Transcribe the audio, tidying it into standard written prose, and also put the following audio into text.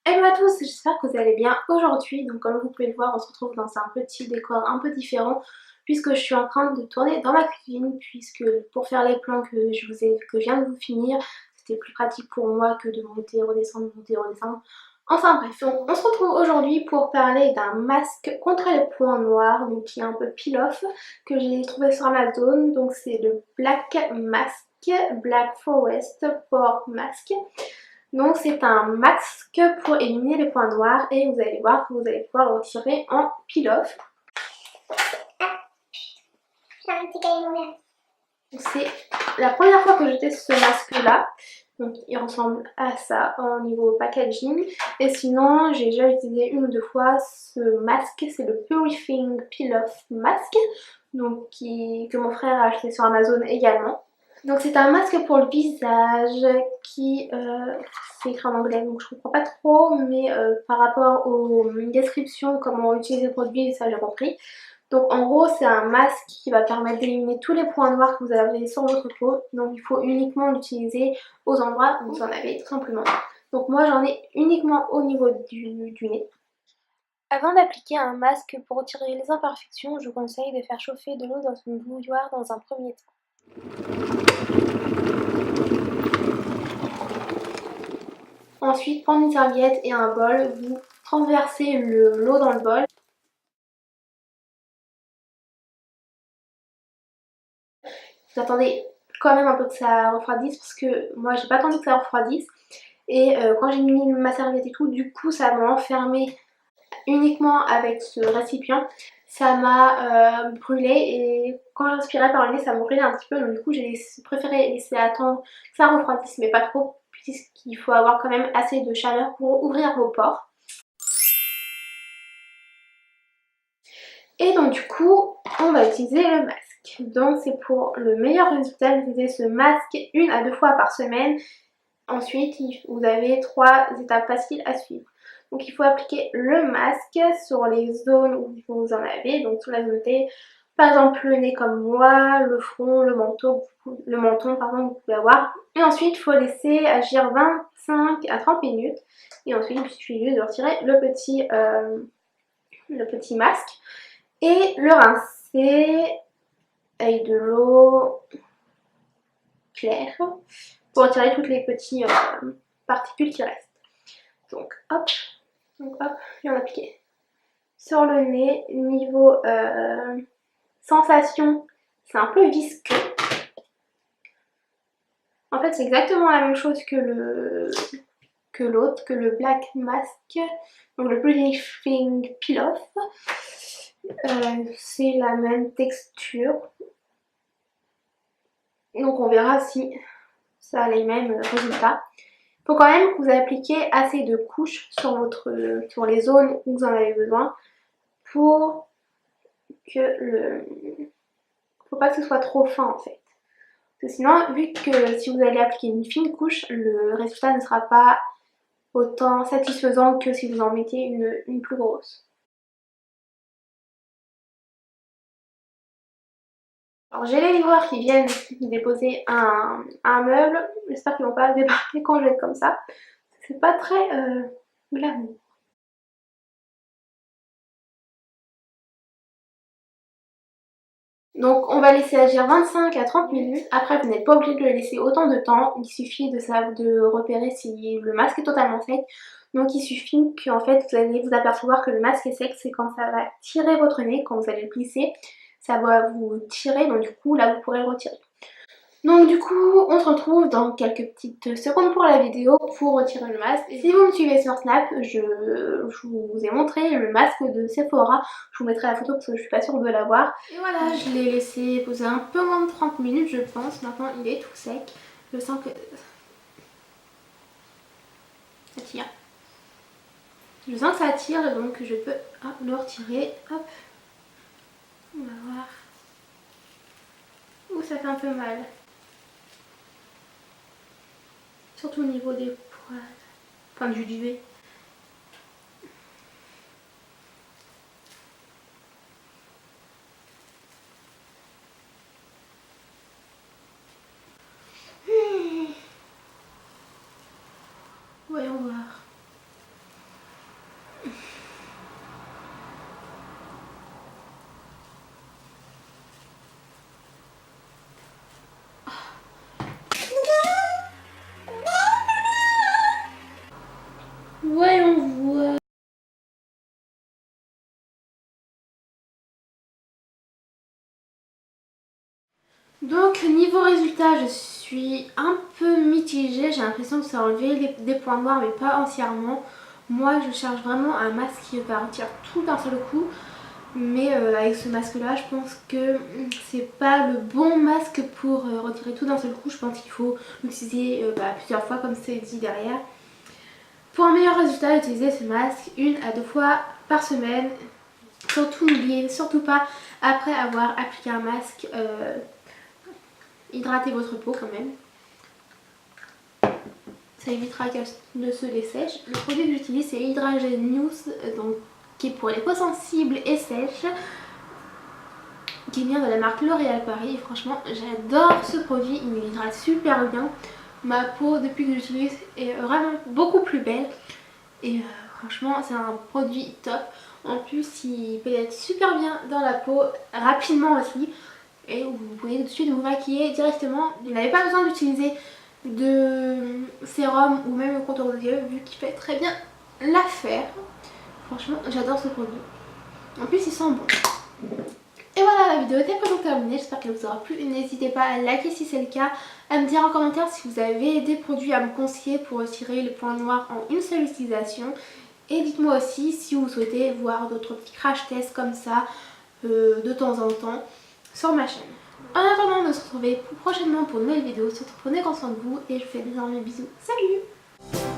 Hello à tous, j'espère que vous allez bien aujourd'hui. Donc comme vous pouvez le voir, on se retrouve dans un petit décor un peu différent puisque je suis en train de tourner dans ma cuisine, puisque pour faire les plans que je viens de vous finir, c'était plus pratique pour moi que de monter, redescendre, monter, redescendre. Enfin bref, on se retrouve aujourd'hui pour parler d'un masque contre les points noirs, donc qui est un peu peel-off, que j'ai trouvé sur Amazon. Donc c'est le Black Mask, Black Forest Pore Mask. Donc c'est un masque pour éliminer les points noirs et vous allez voir que vous allez pouvoir le retirer en peel-off. C'est la première fois que je teste ce masque là, donc il ressemble à ça au niveau packaging. Et sinon j'ai déjà utilisé une ou deux fois ce masque, c'est le Purifying Peel-Off Mask, donc que mon frère a acheté sur Amazon également. Donc c'est un masque pour le visage qui, c'est écrit en anglais donc je comprends pas trop, mais par rapport aux descriptions, comment utiliser le produit, ça j'ai compris. Donc en gros c'est un masque qui va permettre d'éliminer tous les points noirs que vous avez sur votre peau. Donc il faut uniquement l'utiliser aux endroits où vous en avez tout simplement. Donc moi j'en ai uniquement au niveau du nez. Avant d'appliquer un masque pour retirer les imperfections, je vous conseille de faire chauffer de l'eau dans une bouilloire dans un premier temps. Ensuite, prendre une serviette et un bol, vous renversez l'eau dans le bol. Vous attendez quand même un peu que ça refroidisse parce que moi j'ai pas attendu que ça refroidisse. Et quand j'ai mis ma serviette et tout, du coup ça m'a enfermé uniquement avec ce récipient. Ça m'a brûlé et quand j'inspirais par le nez ça me brûlait un petit peu. Donc du coup j'ai préféré laisser attendre que ça refroidisse mais pas trop, puisqu'il faut avoir quand même assez de chaleur pour ouvrir vos pores. Et donc du coup, on va utiliser le masque. Donc c'est pour le meilleur résultat d'utiliser ce masque 1 à 2 fois par semaine. Ensuite, vous avez 3 étapes faciles à suivre. Donc il faut appliquer le masque sur les zones où vous en avez, donc sur la zone T. Par exemple le nez comme moi, le front, le menton pardon, vous pouvez avoir. Et ensuite il faut laisser agir 25 à 30 minutes. Et ensuite il suffit juste de retirer le petit masque et le rincer avec de l'eau claire pour retirer toutes les petites particules qui restent. Donc hop, et on applique sur le nez. Niveau sensation, c'est un peu visqueux. En fait c'est exactement la même chose que l'autre, que le Black Mask, donc le Purifying Peel-Off. C'est la même texture. Donc on verra si ça a les mêmes résultats. Il faut quand même que vous appliquiez assez de couches sur les zones où vous en avez besoin pour que faut pas que ce soit trop fin en fait. Parce que sinon, vu que si vous allez appliquer une fine couche, le résultat ne sera pas autant satisfaisant que si vous en mettiez une plus grosse. Alors j'ai les livreurs qui viennent déposer un meuble. J'espère qu'ils vont pas débarquer quand je vais être comme ça. C'est pas très glamour. Donc on va laisser agir 25 à 30 minutes. Après vous n'êtes pas obligé de le laisser autant de temps. Il suffit de repérer si le masque est totalement sec. Donc il suffit qu'en fait vous allez vous apercevoir que le masque est sec. C'est quand ça va tirer votre nez, quand vous allez le plisser. Ça va vous tirer, donc du coup là vous pourrez le retirer. Donc du coup on se retrouve dans quelques petites secondes pour la vidéo pour retirer le masque. Et si vous me suivez sur Snap, je vous ai montré le masque de Sephora. Je vous mettrai la photo parce que je suis pas sûre de l'avoir. Et voilà, je l'ai laissé poser un peu moins de 30 minutes je pense. Maintenant il est tout sec. Je sens que ça tire. Je sens que ça tire donc je peux le retirer. Hop. On va voir. Ouh, ça fait un peu mal. Surtout au niveau des poils. Enfin du duvet. Voyons voir. Voyons voir. Donc niveau résultat, je suis un peu mitigée. J'ai l'impression que ça a enlevé des points noirs mais pas entièrement. Moi je cherche vraiment un masque qui va retirer tout d'un seul coup. Mais avec ce masque là je pense que c'est pas le bon masque pour retirer tout d'un seul coup. Je pense qu'il faut l'utiliser plusieurs fois comme c'est dit derrière. Pour un meilleur résultat, utilisez ce masque 1 à 2 fois par semaine. Surtout n'oubliez surtout pas après avoir appliqué un masque, hydratez votre peau quand même. Ça évitera qu'elle ne se dessèche. Le produit que j'utilise c'est Hydra-Genius, donc qui est pour les peaux sensibles et sèches, qui vient de la marque L'Oréal Paris. Et franchement j'adore ce produit, il m'hydrate super bien. Ma peau depuis que j'utilise est vraiment beaucoup plus belle et franchement c'est un produit top. En plus il pénètre super bien dans la peau, rapidement aussi, et vous pouvez tout de suite vous maquiller directement. Vous n'avez pas besoin d'utiliser de sérum ou même le contour de yeux vu qu'il fait très bien l'affaire. Franchement j'adore ce produit, en plus il sent bon. Et voilà, la vidéo était presque terminée, j'espère qu'elle vous aura plu. N'hésitez pas à liker si c'est le cas, à me dire en commentaire si vous avez des produits à me conseiller pour retirer les points noirs en une seule utilisation. Et dites-moi aussi si vous souhaitez voir d'autres petits crash tests comme ça de temps en temps sur ma chaîne. En attendant de se retrouver prochainement pour une nouvelle vidéo, surtout prenez grand soin de vous et je vous fais désormais bisous. Salut!